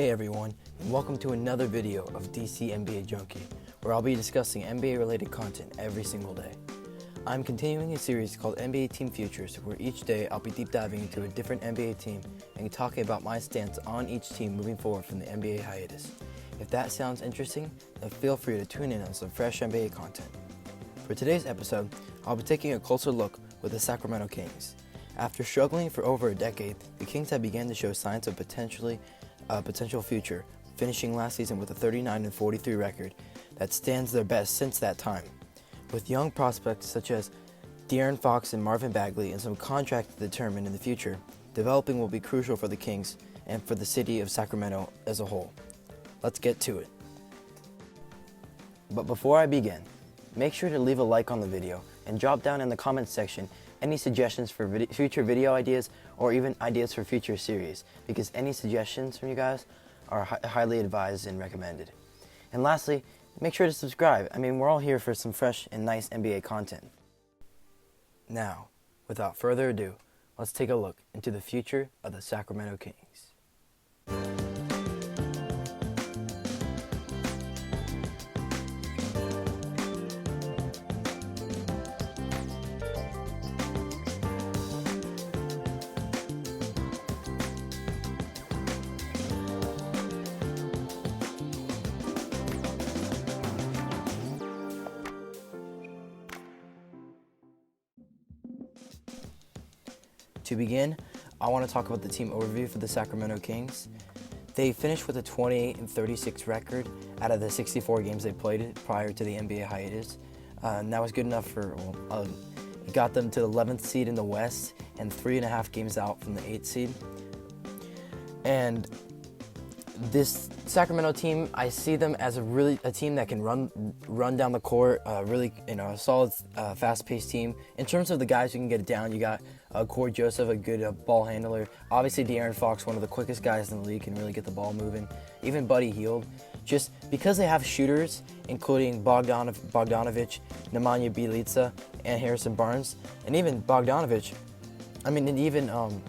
Hey everyone, and welcome to another video of DC NBA Junkie, where I'll be discussing NBA related content every single day. I'm continuing a series called NBA Team Futures, where each day I'll be deep diving into a different NBA team and talking about my stance on each team moving forward from the NBA hiatus. If that sounds interesting, then feel free to tune in on some fresh NBA content. For today's episode, I'll be taking a closer look with the Sacramento Kings. After struggling for over a decade, the Kings have begun to show signs of potential future, finishing last season with a 39-43 record that stands their best since that time. With young prospects such as De'Aaron Fox and Marvin Bagley and some contracts to determine in the future, developing will be crucial for the Kings and for the city of Sacramento as a whole. Let's get to it. But before I begin, make sure to leave a like on the video and drop down in the comments section any suggestions for future video ideas or even ideas for future series, because any suggestions from you guys are highly advised and recommended. And lastly, make sure to subscribe. We're all here for some fresh and nice NBA content. Now, without further ado, let's take a look into the future of the Sacramento Kings. To begin, I want to talk about the team overview for the Sacramento Kings. They finished with a 28-36 record out of the 64 games they played prior to the NBA hiatus. And that was good enough it got them to the 11th seed in the West and 3.5 games out from the 8th seed. And this Sacramento team, I see them as a team that can run down the court, a solid, fast-paced team. In terms of the guys who can get it down, you got Corey Joseph, a good ball handler. Obviously, De'Aaron Fox, one of the quickest guys in the league, can really get the ball moving. Even Buddy Hield, just because they have shooters, including Bogdanovic, Nemanja Bjelica, and Harrison Barnes, and even Bogdanovic, and even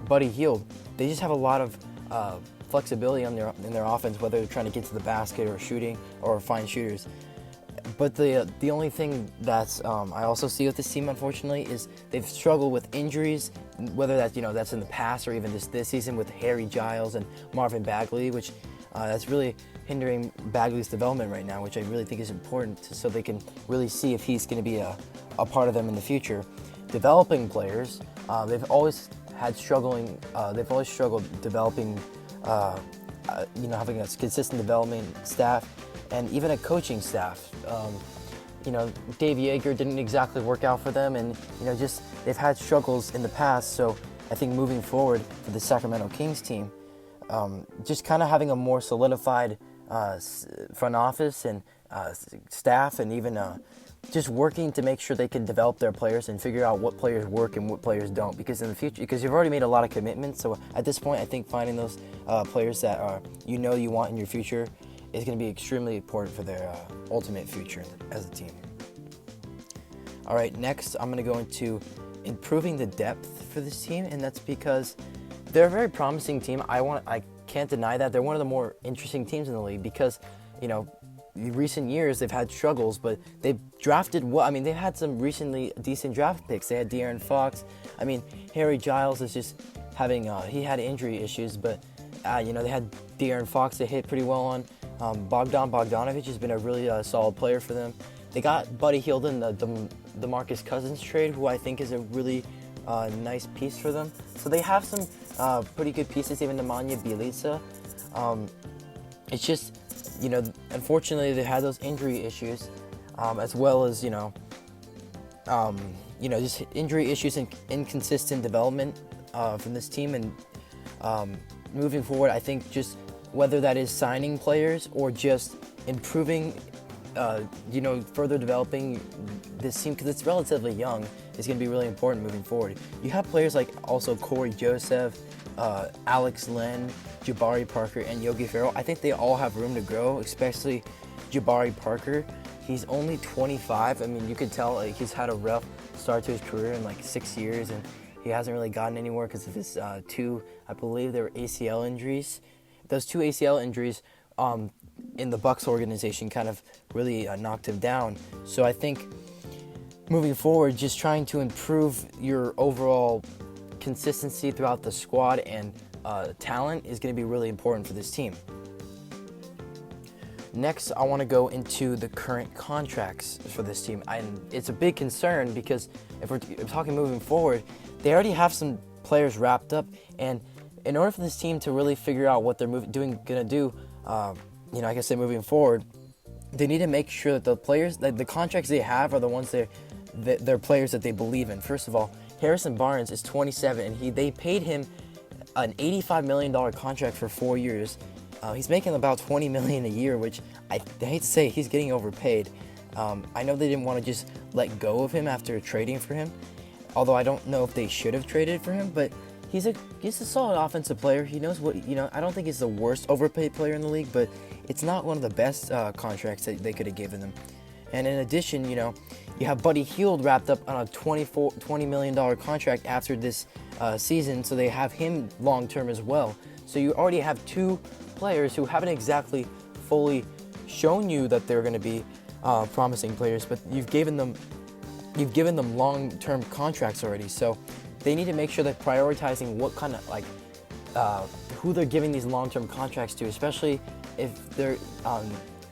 Buddy Hield, they just have a lot of flexibility in their offense, whether they're trying to get to the basket or shooting or find shooters. But the only thing that's I also see with this team, unfortunately, is they've struggled with injuries, whether that's in the past or even just this season with Harry Giles and Marvin Bagley, which that's really hindering Bagley's development right now, which I really think is important so they can really see if he's going to be a part of them in the future. Developing players, they've always struggled developing, having a consistent development staff and even a coaching staff. Dave Yeager didn't exactly work out for them, and they've had struggles in the past. So I think moving forward for the Sacramento Kings team, just kind of having a more solidified front office and staff, and even just working to make sure they can develop their players and figure out what players work and what players don't. Because in the future, because you've already made a lot of commitments, so at this point, I think finding those players that you want in your future is going to be extremely important for their ultimate future as a team. All right, next I'm going to go into improving the depth for this team, and that's because they're a very promising team. I can't deny that they're one of the more interesting teams in the league because, in recent years they've had struggles, but they've drafted well. They've had some recently decent draft picks. They had De'Aaron Fox. Harry Giles is just having he had injury issues, but they had De'Aaron Fox they hit pretty well on. Bogdanovic has been a really solid player for them. They got Buddy Hield in the DeMarcus Cousins trade, who I think is a really nice piece for them. So they have some pretty good pieces, even Nemanja Bjelica. It's just, unfortunately they had those injury issues, as well as, just injury issues and inconsistent development from this team. And moving forward, I think just whether that is signing players or just improving, further developing this team, because it's relatively young, is going to be really important moving forward. You have players like also Corey Joseph, Alex Len, Jabari Parker, and Yogi Ferrell. I think they all have room to grow, especially Jabari Parker. He's only 25. You could tell he's had a rough start to his career in 6 years, and he hasn't really gotten anywhere because of his I believe they were ACL injuries. those two ACL injuries in the Bucks organization kind of really knocked him down. So I think moving forward, just trying to improve your overall consistency throughout the squad and talent is going to be really important for this team. Next, I want to go into the current contracts for this team. And it's a big concern because if we're talking moving forward, they already have some players wrapped up, and in order for this team to really figure out what they're gonna do, like I said, moving forward, they need to make sure that the players, that the contracts they have are the ones they're players that they believe in. First of all, Harrison Barnes is 27, and they paid him an $85 million contract for 4 years. He's making about $20 million a year, which I hate to say, he's getting overpaid. I know they didn't want to just let go of him after trading for him, although I don't know if they should have traded for him, but he's a solid offensive player. He knows what, I don't think he's the worst overpaid player in the league, but it's not one of the best contracts that they could have given them. And in addition, you have Buddy Hield wrapped up on a $20 million contract after this season, so they have him long-term as well. So you already have two players who haven't exactly fully shown you that they're going to be promising players, but you've given them long-term contracts already. So they need to make sure they're prioritizing what kind of who they're giving these long-term contracts to, especially if they're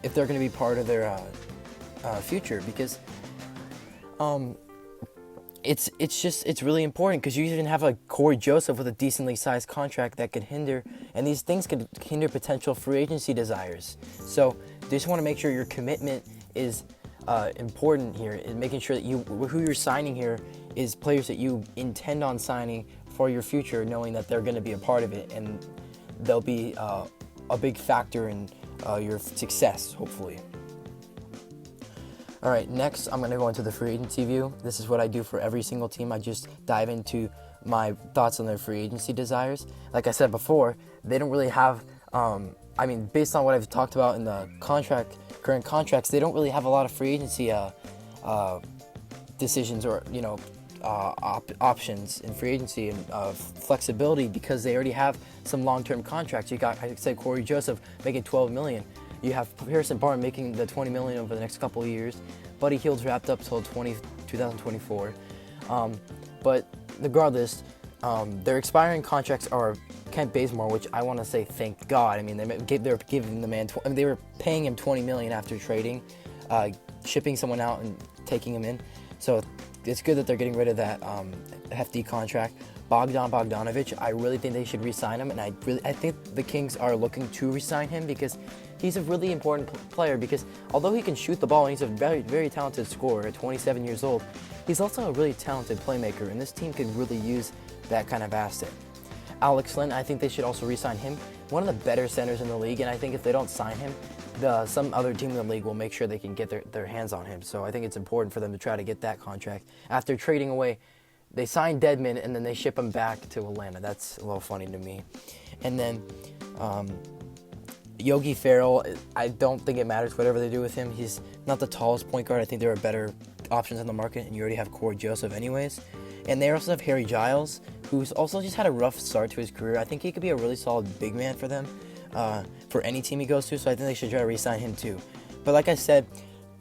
going to be part of their future, because it's really important, because you even have like Corey Joseph with a decently sized contract that could hinder, and these things could hinder potential free agency desires. So they just want to make sure your commitment is important here, and making sure that who you're signing here is players that you intend on signing for your future, knowing that they're going to be a part of it and they'll be a big factor in your success, hopefully. All right, next I'm going to go into the free agency view. This is what I do for every single team. I just dive into my thoughts on their free agency desires. Like I said before, they don't really have, based on what I've talked about in the current contracts, they don't really have a lot of free agency decisions or, options in free agency and flexibility, because they already have some long-term contracts. You got, like I said, Corey Joseph making $12 million. You have Harrison Barnes making the $20 million over the next couple of years. Buddy Hield's wrapped up till 2024. But regardless, their expiring contracts are Kent Bazemore, which I want to say thank God. I mean, they were giving the man, they were paying him $20 million after trading, shipping someone out and taking him in. So it's good that they're getting rid of that hefty contract. Bogdanovich, I really think they should re-sign him, and I think the Kings are looking to re-sign him because he's a really important player. Because although he can shoot the ball and he's a very, very talented scorer at 27 years old, he's also a really talented playmaker, and this team could really use that kind of asset. Alex Len, I think they should also re-sign him. One of the better centers in the league, and I think if they don't sign him, some other team in the league will make sure they can get their hands on him. So I think it's important for them to try to get that contract. After trading away, they signed Dedmon and then they ship him back to Atlanta. That's a little funny to me. And then Yogi Ferrell, I don't think it matters whatever they do with him. He's not the tallest point guard. I think there are better options on the market, and you already have Corey Joseph anyways. And they also have Harry Giles, who's also just had a rough start to his career. I think he could be a really solid big man for them, for any team he goes to, so I think they should try to re-sign him too. But like I said,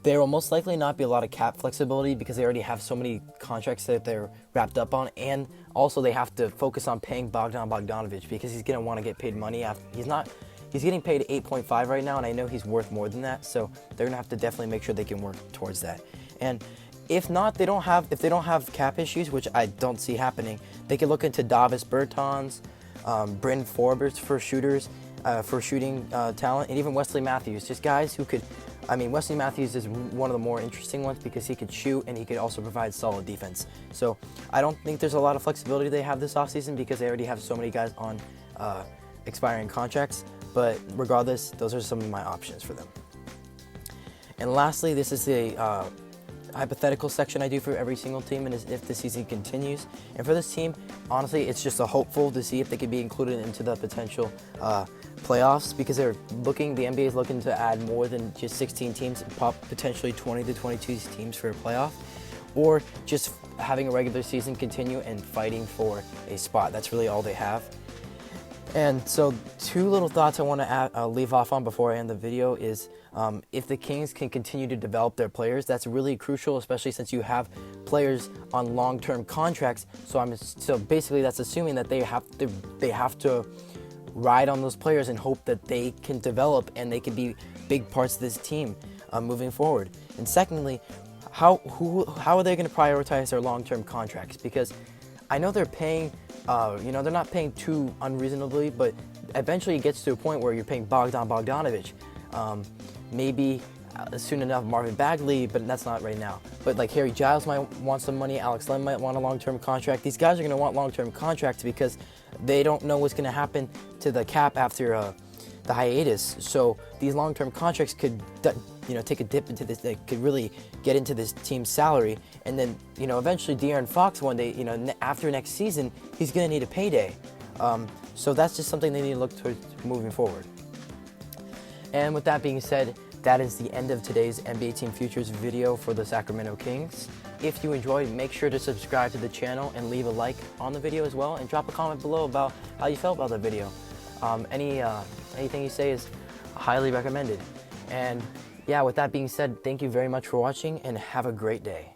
there will most likely not be a lot of cap flexibility because they already have so many contracts that they're wrapped up on, and also they have to focus on paying Bogdanovich because he's going to want to get paid money. He's getting paid 8.5 right now, and I know he's worth more than that, so they're going to have to definitely make sure they can work towards that. And if not, if they don't have cap issues, which I don't see happening, they could look into Davis Bertans, Bryn Forbes for shooting talent, and even Wesley Matthews, just guys who could. Wesley Matthews is one of the more interesting ones because he could shoot and he could also provide solid defense. So I don't think there's a lot of flexibility they have this offseason because they already have so many guys on expiring contracts. But regardless, those are some of my options for them. And lastly, this is the hypothetical section I do for every single team, and is if the season continues. And for this team, honestly, it's just a hopeful to see if they could be included into the potential playoffs, because the NBA is looking to add more than just 16 teams, potentially 20 to 22 teams for a playoff, or just having a regular season continue and fighting for a spot. That's really all they have. And so, two little thoughts I want to leave off on before I end the video is if the Kings can continue to develop their players, that's really crucial, especially since you have players on long-term contracts. So basically, that's assuming that they have to ride on those players and hope that they can develop and they can be big parts of this team moving forward. And secondly, how are they going to prioritize their long-term contracts? Because I know they're paying. They're not paying too unreasonably, but eventually it gets to a point where you're paying Bogdanovich. Maybe soon enough Marvin Bagley, but that's not right now. But like Harry Giles might want some money, Alex Len might want a long-term contract. These guys are going to want long-term contracts because they don't know what's going to happen to the cap after the hiatus. So these long-term contracts could take a dip into this. They could really get into this team's salary, and then eventually De'Aaron Fox one day, after next season, he's going to need a payday. So that's just something they need to look towards moving forward. And with that being said, that is the end of today's NBA Team Futures video for the Sacramento Kings. If you enjoyed, make sure to subscribe to the channel and leave a like on the video as well, and drop a comment below about how you felt about the video. Anything you say is highly recommended. And yeah, with that being said, thank you very much for watching and have a great day.